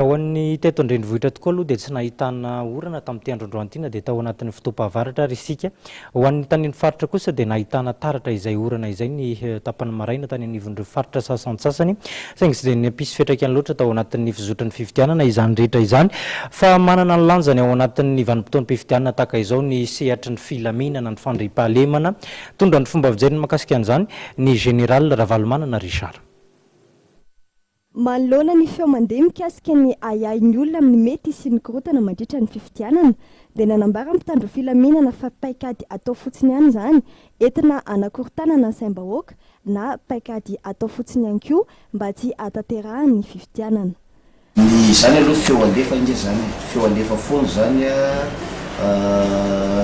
Hoan'ny teto andrenivohitra tokoa aloha dia tsy nahitana orana tamin'ity androandroantina dia tao anatin'ny fotoam-pahavaratra ary isika. Hoan'ny tany amin'ny faritra kosa dia nahitana taratra izay orana izay ny tapany maraina tany anivon'ireo faritra sasantsasany saingy tsy dia nampisy fiantraikany loatra tao anatin'ny fizotran'ny fifidianana izany rehetra izany fa manana ny lanjany ao anatin'ny vanim-potoan'ny fifidianana tahaka izao ny sehatry ny filaminana ny fandriam-pahalemana tondra ny fomba fijeriny mahakasika an'izany ny général Ravalomanana Richard. Manoloana ny feo mandeha mikasika ny ayain'ny olona amin'ny mety sy ny korotana mandritra ny fifidianana dia nanambara mpitandro filaminana fa paikady atao fotsiny ihany izany entina anakorontanana ny saim-bahoaka na paikady atao fotsiny ihany koa mba tsy hahatanterahany fifidianana. Ny zany aloha feo alefa inge zany feo alefa foana zany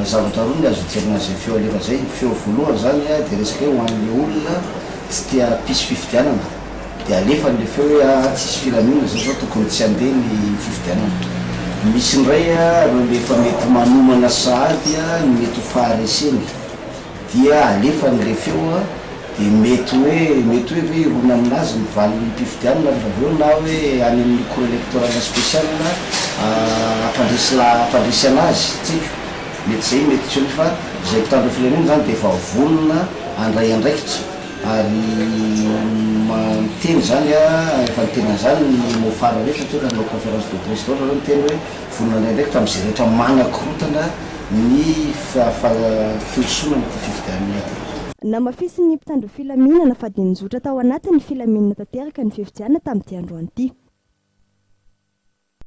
zavatra roa ny azo jerina zay feo alefa zay feo voalohany zany dia resaka hoe ho an'ilay olona tsy tia pisy fifidianana dia alefa le feo hoe tsisy filaminana zay zao tokony tsy handeha ny fifidianana. Misy ndray reo lefa mety manomana sahady ny mety ho fahareseny dia alefa n'le feo dia mety hoe ve rona aminazy mivaly ny mpifidianana rehefa aveo na hoe any amin'ny cour électoral spécial ampandresy anazy tsika mety zay mety tsy hoe fa zay mpitandro filaminana zany dia efa vonona andray andraikitra ary miteny zany efa nitena zany ny mofara rehetra toa nanao conférence de presse loatra zao miteny hoe vonona andray andraikitra amin'izay rehetra manakorotana ny fiosonana ty fifidianana ty. Namafisy ny mpitandro filaminana fa dia nizotra tao anatin'ny filaminana tanteraka ny fifidianana tamin'ity androany ity.